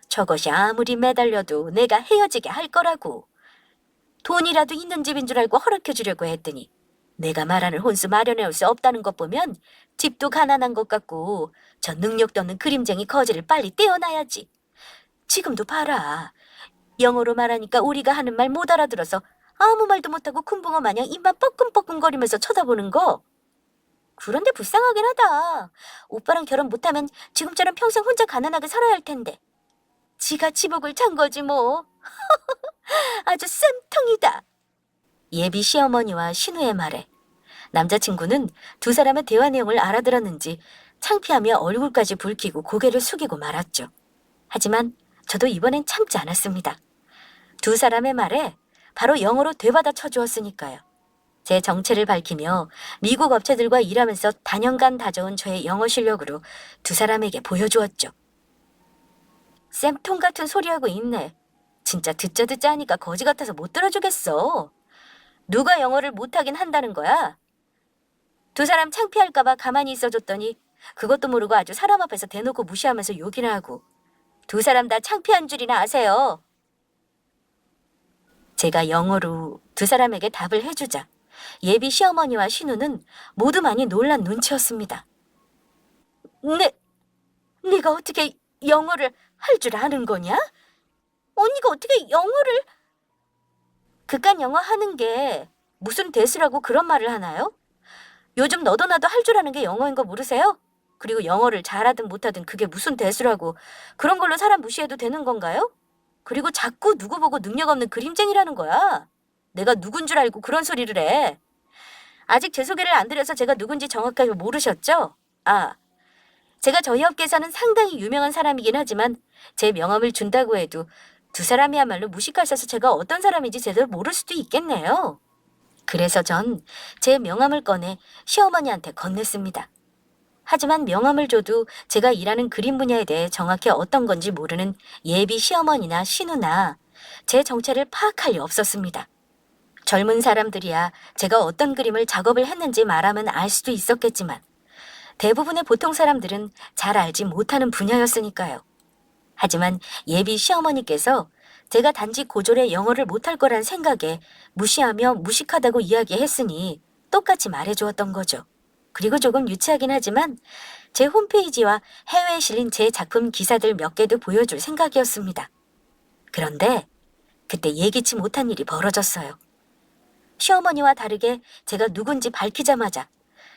저것이 아무리 매달려도 내가 헤어지게 할 거라고. 돈이라도 있는 집인 줄 알고 허락해 주려고 했더니 내가 말하는 혼수 마련해올 수 없다는 것 보면 집도 가난한 것 같고 저 능력도 없는 그림쟁이 거지를 빨리 떼어놔야지. 지금도 봐라. 영어로 말하니까 우리가 하는 말 못 알아들어서 아무 말도 못하고 kum붕어 마냥 입만 뻐끔뻐끔거리면서 쳐다보는 거. 그런데 불쌍하긴 하다. 오빠랑 결혼 못하면 지금처럼 평생 혼자 가난하게 살아야 할 텐데. 지가 지복을 찬 거지 뭐. 아주 쌤통이다. 예비 시어머니와 신우의 말에 남자친구는 두 사람의 대화 내용을 알아들었는지 창피하며 얼굴까지 붉히고 고개를 숙이고 말았죠. 하지만 저도 이번엔 참지 않았습니다. 두 사람의 말에 바로 영어로 되받아 쳐주었으니까요. 제 정체를 밝히며 미국 업체들과 일하면서 단연간 다져온 저의 영어 실력으로 두 사람에게 보여주었죠. 쌤통 같은 소리하고 있네. 진짜 듣자 듣자 하니까 거지 같아서 못 들어주겠어. 누가 영어를 못하긴 한다는 거야? 두 사람 창피할까봐 가만히 있어줬더니 그것도 모르고 아주 사람 앞에서 대놓고 무시하면서 욕이나 하고. 두 사람 다 창피한 줄이나 아세요. 제가 영어로 두 사람에게 답을 해주자 예비 시어머니와 신우는 모두 많이 놀란 눈치였습니다. 네가 어떻게 영어를 할 줄 아는 거냐? 언니가 어떻게 영어를... 그깟 영어 하는 게 무슨 대수라고 그런 말을 하나요? 요즘 너도 나도 할 줄 아는 게 영어인 거 모르세요? 그리고 영어를 잘하든 못하든 그게 무슨 대수라고 그런 걸로 사람 무시해도 되는 건가요? 그리고 자꾸 누구 보고 능력 없는 그림쟁이라는 거야. 내가 누군 줄 알고 그런 소리를 해. 아직 제 소개를 안 드려서 제가 누군지 정확하게 모르셨죠? 아, 제가 저희 업계에서는 상당히 유명한 사람이긴 하지만 제 명함을 준다고 해도 두 사람이야말로 무식하셔서 제가 어떤 사람인지 제대로 모를 수도 있겠네요. 그래서 전 제 명함을 꺼내 시어머니한테 건넸습니다. 하지만 명함을 줘도 제가 일하는 그림 분야에 대해 정확히 어떤 건지 모르는 예비 시어머니나 신우나 제 정체를 파악할 리 없었습니다. 젊은 사람들이야 제가 어떤 그림을 작업을 했는지 말하면 알 수도 있었겠지만 대부분의 보통 사람들은 잘 알지 못하는 분야였으니까요. 하지만 예비 시어머니께서 제가 단지 고졸의 영어를 못할 거란 생각에 무시하며 무식하다고 이야기했으니 똑같이 말해주었던 거죠. 그리고 조금 유치하긴 하지만 제 홈페이지와 해외에 실린 제 작품 기사들 몇 개도 보여줄 생각이었습니다. 그런데 그때 예기치 못한 일이 벌어졌어요. 시어머니와 다르게 제가 누군지 밝히자마자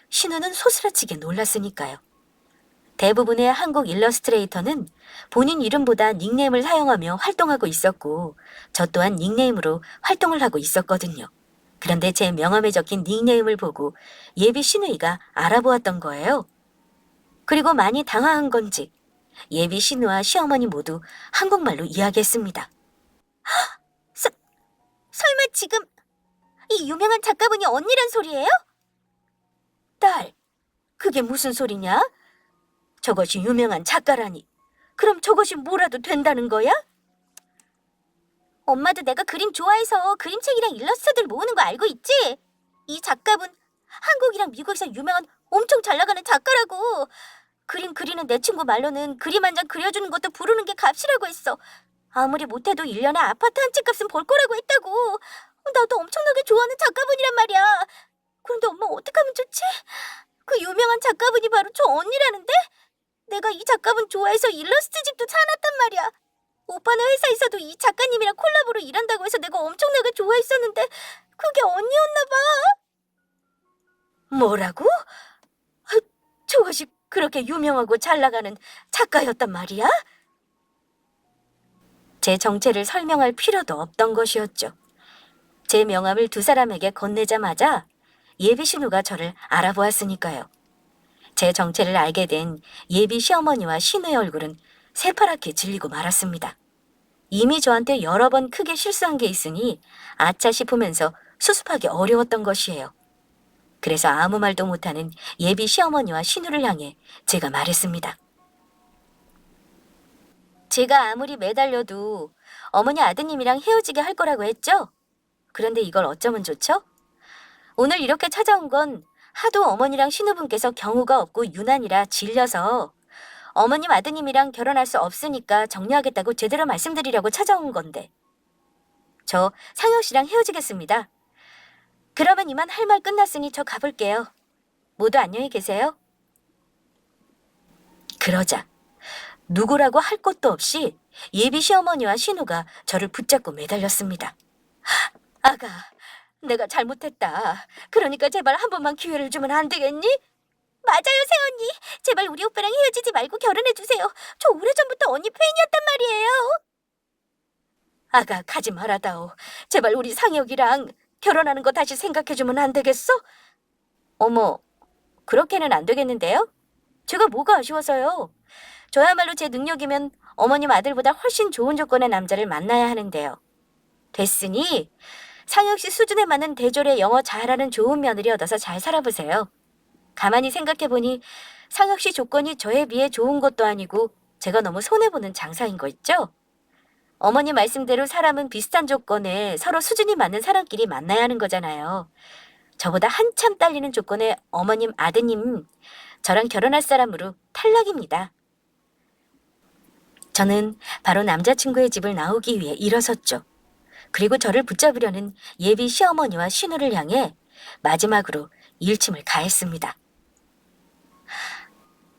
신우는 소스라치게 놀랐으니까요. 대부분의 한국 일러스트레이터는 본인 이름보다 닉네임을 사용하며 활동하고 있었고 저 또한 닉네임으로 활동을 하고 있었거든요. 그런데 제 명함에 적힌 닉네임을 보고 예비 신우이가 알아보았던 거예요. 그리고 많이 당황한 건지 예비 신우와 시어머니 모두 한국말로 이야기했습니다. 설마 지금 이 유명한 작가분이 언니란 소리예요? 딸, 그게 무슨 소리냐? 저것이 유명한 작가라니. 그럼 저것이 뭐라도 된다는 거야? 엄마도 내가 그림 좋아해서 그림책이랑 일러스트들 모으는 거 알고 있지? 이 작가분 한국이랑 미국에서 유명한 엄청 잘 나가는 작가라고. 그림 그리는 내 친구 말로는 그림 한 장 그려주는 것도 부르는 게 값이라고 했어. 아무리 못해도 1년에 아파트 한 채 값은 벌 거라고 했다고. 나도 엄청나게 좋아하는 작가분이란 말이야. 그런데 엄마 어떡하면 좋지? 그 유명한 작가분이 바로 저 언니라는데? 내가 이 작가분 좋아해서 일러스트 집도 사놨단 말이야. 오빠는 회사에서도 이 작가님이랑 콜라보로 일한다고 해서 내가 엄청나게 좋아했었는데 그게 언니였나 봐. 뭐라고? 저것이 그렇게 유명하고 잘 나가는 작가였단 말이야? 제 정체를 설명할 필요도 없던 것이었죠. 제 명함을 두 사람에게 건네자마자 예비 신우가 저를 알아보았으니까요. 제 정체를 알게 된 예비 시어머니와 신우의 얼굴은 새파랗게 질리고 말았습니다. 이미 저한테 여러 번 크게 실수한 게 있으니 아차 싶으면서 수습하기 어려웠던 것이에요. 그래서 아무 말도 못하는 예비 시어머니와 신우를 향해 제가 말했습니다. 제가 아무리 매달려도 어머니 아드님이랑 헤어지게 할 거라고 했죠? 그런데 이걸 어쩌면 좋죠? 오늘 이렇게 찾아온 건 하도 어머니랑 신우분께서 경우가 없고 유난이라 질려서 어머님 아드님이랑 결혼할 수 없으니까 정리하겠다고 제대로 말씀드리려고 찾아온 건데. 저 상혁 씨랑 헤어지겠습니다. 그러면 이만 할 말 끝났으니 저 가볼게요. 모두 안녕히 계세요. 그러자 누구라고 할 것도 없이 예비 시어머니와 신우가 저를 붙잡고 매달렸습니다. 아가, 내가 잘못했다. 그러니까 제발 한 번만 기회를 주면 안 되겠니? 맞아요, 새언니. 제발 우리 오빠랑 헤어지지 말고 결혼해주세요. 저 오래전부터 언니 팬이었단 말이에요. 아가, 가지 말아다오. 제발 우리 상혁이랑 결혼하는 거 다시 생각해주면 안 되겠어? 어머, 그렇게는 안 되겠는데요? 제가 뭐가 아쉬워서요? 저야말로 제 능력이면 어머님 아들보다 훨씬 좋은 조건의 남자를 만나야 하는데요. 됐으니 상혁 씨 수준에 맞는 대졸의 영어 잘하는 좋은 며느리 얻어서 잘 살아보세요. 가만히 생각해보니 상혁 씨 조건이 저에 비해 좋은 것도 아니고 제가 너무 손해보는 장사인 거 있죠? 어머니 말씀대로 사람은 비슷한 조건에 서로 수준이 맞는 사람끼리 만나야 하는 거잖아요. 저보다 한참 딸리는 조건의 어머님 아드님, 저랑 결혼할 사람으로 탈락입니다. 저는 바로 남자친구의 집을 나오기 위해 일어섰죠. 그리고 저를 붙잡으려는 예비 시어머니와 신우를 향해 마지막으로 일침을 가했습니다.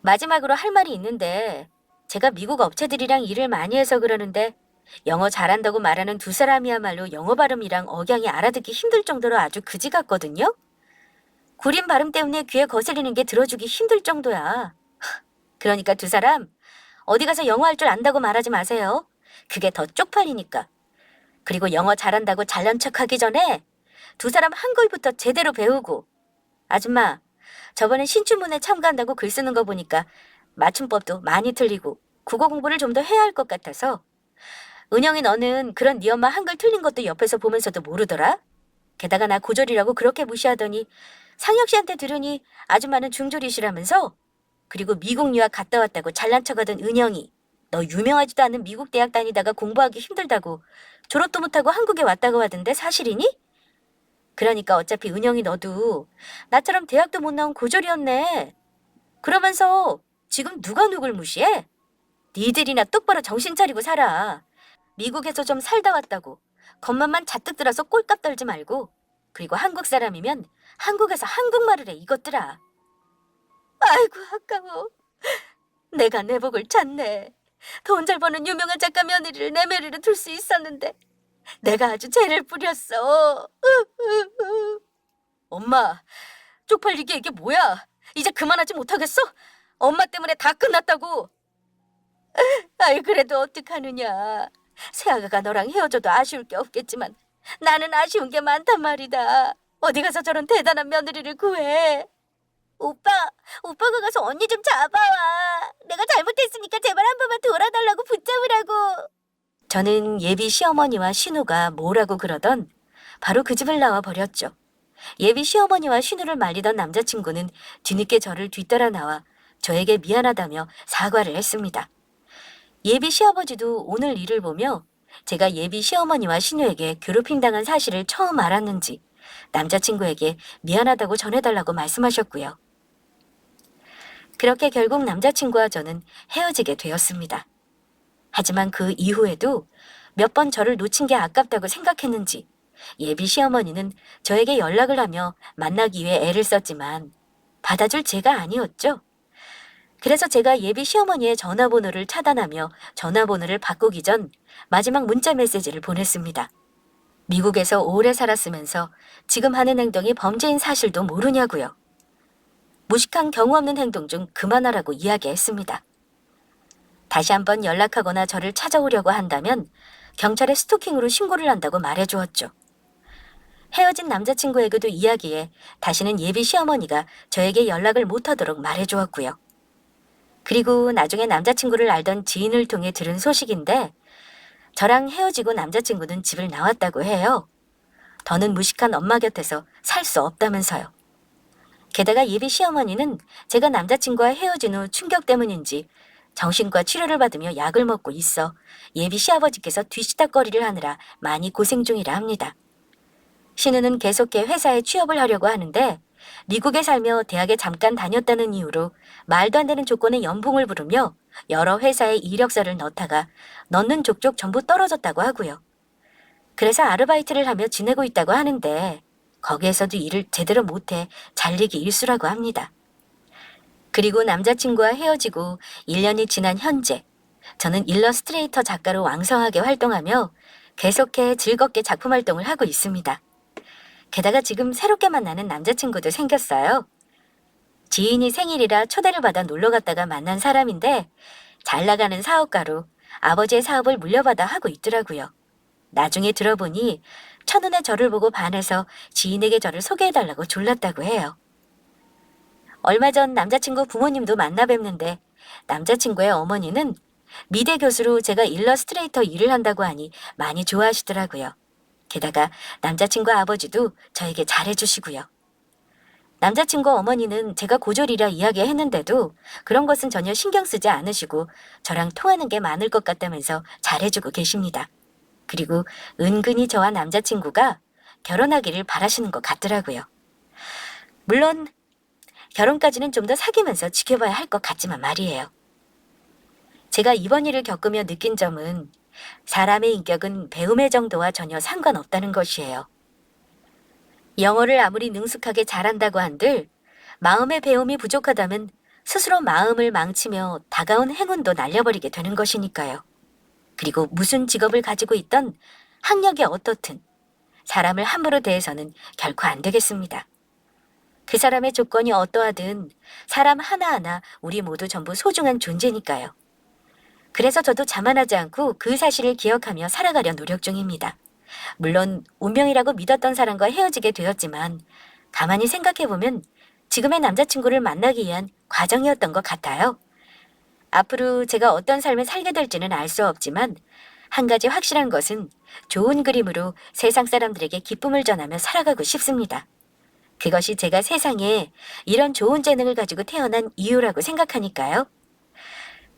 마지막으로 할 말이 있는데 제가 미국 업체들이랑 일을 많이 해서 그러는데 영어 잘한다고 말하는 두 사람이야말로 영어 발음이랑 억양이 알아듣기 힘들 정도로 아주 그지 같거든요. 구린 발음 때문에 귀에 거슬리는 게 들어주기 힘들 정도야. 그러니까 두 사람 어디 가서 영어 할 줄 안다고 말하지 마세요. 그게 더 쪽팔리니까. 그리고 영어 잘한다고 잘난 척하기 전에 두 사람 한글부터 제대로 배우고. 아줌마, 저번에 신춘문예 참가한다고 글 쓰는 거 보니까 맞춤법도 많이 틀리고 국어 공부를 좀 더 해야 할 것 같아서. 은영이 너는 그런 네 엄마 한글 틀린 것도 옆에서 보면서도 모르더라? 게다가 나 고졸이라고 그렇게 무시하더니 상혁 씨한테 들으니 아줌마는 중졸이시라면서? 그리고 미국 유학 갔다 왔다고 잘난 척하던 은영이 너 유명하지도 않은 미국 대학 다니다가 공부하기 힘들다고 졸업도 못하고 한국에 왔다고 하던데 사실이니? 그러니까 어차피 은영이 너도 나처럼 대학도 못 나온 고졸이었네. 그러면서 지금 누가 누굴 무시해? 니들이나 똑바로 정신 차리고 살아. 미국에서 좀 살다 왔다고 겉만만 잔뜩 들어서 꼴값 떨지 말고. 그리고 한국 사람이면 한국에서 한국말을 해 이것들아. 아이고 아까워. 내가 내 복을 찾네. 돈 잘 버는 유명한 작가 며느리를 내 며느리로 둘 수 있었는데 내가 아주 죄를 뿌렸어. 엄마, 쪽팔리게 이게 뭐야? 이제 그만하지 못하겠어? 엄마 때문에 다 끝났다고. 아이 그래도 어떡하느냐. 새아가가 너랑 헤어져도 아쉬울 게 없겠지만 나는 아쉬운 게 많단 말이다. 어디 가서 저런 대단한 며느리를 구해. 오빠가 가서 언니 좀 잡아와. 내가 잘못했으니까 제발 한 번만 돌아달라고 붙잡으라고. 저는 예비 시어머니와 신우가 뭐라고 그러던 바로 그 집을 나와 버렸죠. 예비 시어머니와 신우를 말리던 남자친구는 뒤늦게 저를 뒤따라 나와 저에게 미안하다며 사과를 했습니다. 예비 시아버지도 오늘 일을 보며 제가 예비 시어머니와 신우에게 괴롭힘당한 사실을 처음 알았는지 남자친구에게 미안하다고 전해달라고 말씀하셨고요. 그렇게 결국 남자친구와 저는 헤어지게 되었습니다. 하지만 그 이후에도 몇 번 저를 놓친 게 아깝다고 생각했는지 예비 시어머니는 저에게 연락을 하며 만나기 위해 애를 썼지만 받아줄 제가 아니었죠. 그래서 제가 예비 시어머니의 전화번호를 차단하며 전화번호를 바꾸기 전 마지막 문자 메시지를 보냈습니다. 미국에서 오래 살았으면서 지금 하는 행동이 범죄인 사실도 모르냐고요. 무식한 경우 없는 행동 좀 그만하라고 이야기했습니다. 다시 한번 연락하거나 저를 찾아오려고 한다면 경찰에 스토킹으로 신고를 한다고 말해주었죠. 헤어진 남자친구에게도 이야기해 다시는 예비 시어머니가 저에게 연락을 못하도록 말해주었고요. 그리고 나중에 남자친구를 알던 지인을 통해 들은 소식인데 저랑 헤어지고 남자친구는 집을 나왔다고 해요. 더는 무식한 엄마 곁에서 살 수 없다면서요. 게다가 예비 시어머니는 제가 남자친구와 헤어진 후 충격 때문인지 정신과 치료를 받으며 약을 먹고 있어 예비 시아버지께서 뒤치다꺼리를 하느라 많이 고생 중이라 합니다. 신우는 계속해 회사에 취업을 하려고 하는데 미국에 살며 대학에 잠깐 다녔다는 이유로 말도 안 되는 조건의 연봉을 부르며 여러 회사에 이력서를 넣다가 넣는 족족 전부 떨어졌다고 하고요. 그래서 아르바이트를 하며 지내고 있다고 하는데 거기에서도 일을 제대로 못해 잘리기 일쑤라고 합니다. 그리고 남자친구와 헤어지고 1년이 지난 현재 저는 일러스트레이터 작가로 왕성하게 활동하며 계속해 즐겁게 작품 활동을 하고 있습니다. 게다가 지금 새롭게 만나는 남자친구도 생겼어요. 지인이 생일이라 초대를 받아 놀러 갔다가 만난 사람인데 잘 나가는 사업가로 아버지의 사업을 물려받아 하고 있더라고요. 나중에 들어보니 첫눈에 저를 보고 반해서 지인에게 저를 소개해달라고 졸랐다고 해요. 얼마 전 남자친구 부모님도 만나 뵙는데 남자친구의 어머니는 미대 교수로 제가 일러스트레이터 일을 한다고 하니 많이 좋아하시더라고요. 게다가 남자친구 아버지도 저에게 잘해주시고요. 남자친구 어머니는 제가 고졸이라 이야기했는데도 그런 것은 전혀 신경 쓰지 않으시고 저랑 통하는 게 많을 것 같다면서 잘해주고 계십니다. 그리고 은근히 저와 남자친구가 결혼하기를 바라시는 것 같더라고요. 물론 결혼까지는 좀 더 사귀면서 지켜봐야 할 것 같지만 말이에요. 제가 이번 일을 겪으며 느낀 점은 사람의 인격은 배움의 정도와 전혀 상관없다는 것이에요. 영어를 아무리 능숙하게 잘한다고 한들 마음의 배움이 부족하다면 스스로 마음을 망치며 다가온 행운도 날려버리게 되는 것이니까요. 그리고 무슨 직업을 가지고 있던 학력이 어떻든 사람을 함부로 대해서는 결코 안 되겠습니다. 그 사람의 조건이 어떠하든 사람 하나하나 우리 모두 전부 소중한 존재니까요. 그래서 저도 자만하지 않고 그 사실을 기억하며 살아가려 노력 중입니다. 물론 운명이라고 믿었던 사람과 헤어지게 되었지만 가만히 생각해보면 지금의 남자친구를 만나기 위한 과정이었던 것 같아요. 앞으로 제가 어떤 삶을 살게 될지는 알 수 없지만 한 가지 확실한 것은 좋은 그림으로 세상 사람들에게 기쁨을 전하며 살아가고 싶습니다. 그것이 제가 세상에 이런 좋은 재능을 가지고 태어난 이유라고 생각하니까요.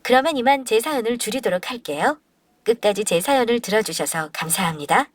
그러면 이만 제 사연을 줄이도록 할게요. 끝까지 제 사연을 들어주셔서 감사합니다.